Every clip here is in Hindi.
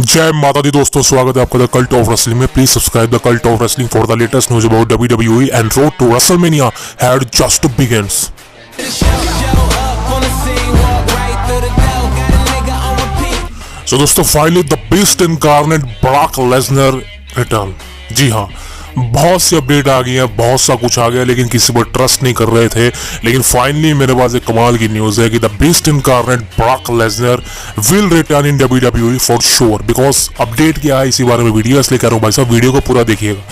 जय माता दी दोस्तों, स्वागत है आपका द कल्ट ऑफ रेसलिंग में। Please subscribe the cult of wrestling for the latest news about WWE and road to WrestleMania had just begins. So दोस्तों, finally the beast incarnate Brock Lesnar return. जी हाँ, बहुत सी अपडेट आ गई है, बहुत सा कुछ आ गया, लेकिन किसी पर ट्रस्ट नहीं कर रहे थे। लेकिन फाइनली मेरे पास एक कमाल की न्यूज़ है कि the beast incarnate Brock Lesnar will return in WWE for sure. Because update क्या है इसी बारे में वीडियो इसलिए कह रहा हूँ भाई साहब, वीडियो को पूरा देखिएगा।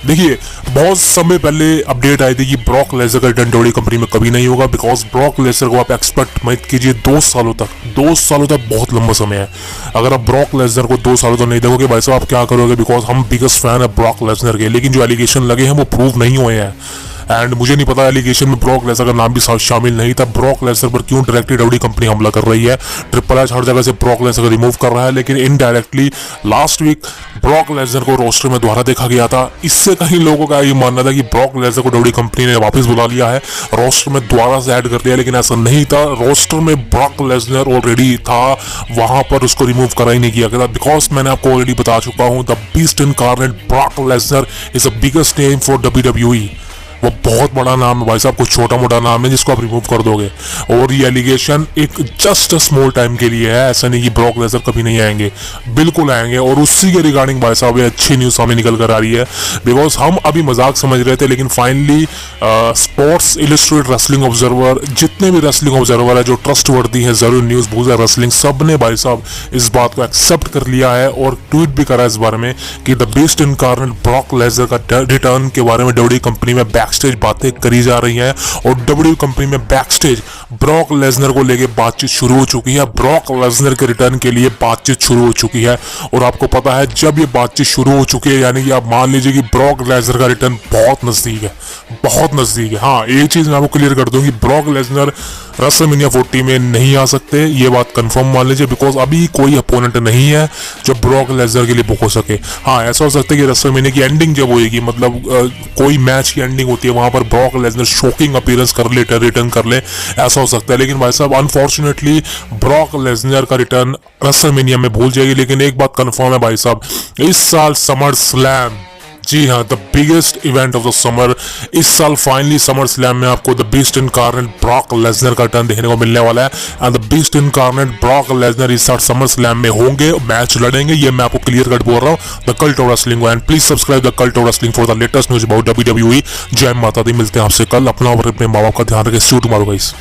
देखिए, बहुत समय पहले अपडेट आई थी कि ब्रॉक लेसनर का रिटर्न WWE कंपनी में कभी नहीं होगा। बिकॉज ब्रॉक लेसनर को आप एक्सपेक्ट मत कीजिए 2 सालों तक। 2 सालों तक बहुत लंबा समय है। अगर आप ब्रॉक लेसनर को 2 सालों तक नहीं देखोगे भाई साहब, आप क्या करोगे? बिकॉज हम बिगेस्ट फैन है ब्रॉक लेसनर के, लेकिन जो एलिगेशन लगे हैं वो प्रूव नहीं हुए हैं। एंड मुझे नहीं पता एलिगेशन में ब्रॉक लेसनर का नाम भी शामिल नहीं था। ब्रॉक लेसनर पर क्यों डायरेक्टली WWE कंपनी हमला कर रही है? ट्रिपल एच हर जगह से ब्रॉक लेसनर को रिमूव कर रहा है, लेकिन indirectly last week Brock Lesnar को रोस्टर में दोबारा देखा गया था। इससे कहीं लोगों का ये मानना था कि ब्रॉक लेसनर को WWE कंपनी ने वापस बुला लिया है, रोस्टर में दोबारा से ऐड कर दिया, लेकिन ऐसा नहीं था। रोस्टर में ब्रॉक लेसनर ऑलरेडी था, वहां पर उसको रिमूव करा ही नहीं किया गया था। बिकॉज मैंने आपको ऑलरेडी बता चुका हूं, the beast incarnate Brock Lesnar is the biggest name for WWE। वो बहुत बड़ा नाम है भाई साहब, कुछ छोटा मोटा नाम है जिसको आप रिमूव कर दोगे। और ये एलिगेशन एक जस्ट स्मॉल टाइम के लिए है, ऐसा नहीं कि ब्रॉक लेसनर कभी नहीं आएंगे, बिल्कुल आएंगे। और उसी के रिगार्डिंग भाई साहब ये अच्छी न्यूज़ सामने निकल कर आ रही है। बिकॉज हम अभी मजाक समझ रहे थे, लेकिन finally sports illustrated wrestling observer, जितने भी रेसलिंग ऑब्जर्वर है जो ट्रस्ट वर्दी है, जरूर न्यूज़ भूजा रेसलिंग, सब ने भाई साहब इस बात को एक्सेप्ट कर लिया है और ट्वीट भी करा इस बारे में कि the best incarnate Brock Lesnar का रिटर्न के बारे में WWE कंपनी में बैकस्टेज बातें करी जा रही हैं। और WWE कंपनी में बैकस्टेज ब्रॉक लेसनर को लेके बातचीत शुरू हो चुकी है। ब्रॉक लेसनर के रिटर्न के लिए बातचीत शुरू हो चुकी है। और आपको पता है, जब ये बातचीत शुरू हो चुकी है, यानी कि आप मान लीजिए कि ब्रॉक लेसनर का रिटर्न बहुत नजदीक है, बहुत नजदीक है। हाँ, एक चीज मैं आपको क्लियर कर दूं कि ब्रॉक लेसनर रेसलमेनिया 40 में नहीं आ सकते, ये बात कंफर्म मान लीजिए। बिकॉज अभी कोई अपोनेंट नहीं है जो ब्रॉक लेसनर के लिए बुक हो सके। हाँ, ऐसा हो सकता है कि रेसलमेनिया की एंडिंग जब होगी, मतलब कोई मैच की एंडिंग होती है, वहां पर ब्रॉक लेसनर शॉकिंग अपीयरेंस कर ले, रिटर्न कर ले, ऐसा हो सकता है। लेकिन भाई साहब, अनफॉर्चुनेटली ब्रॉक लेसनर का रिटर्न रेसलमेनिया में भूल जाएगी। लेकिन एक बात कंफर्म है भाई साहब, इस साल समर स्लैम, जी हाँ, the biggest event of the summer, इस साल फाइनली समर स्लैम में आपको the beast incarnate Brock Lesnar का टर्न देखने को मिलने वाला है। And the beast incarnate Brock Lesnar इस साल समर स्लैम में होंगे, मैच लड़ेंगे, ये मैं आपको क्लियर कट बोल रहा हूँ। The cult of wrestling, and please subscribe the cult of wrestling for the latest news about WWE। जय माता दी, मिलते हैं आपसे कल। अपना और अपने माँ बाप का ध्यान रखें। शूट मारो गाइस।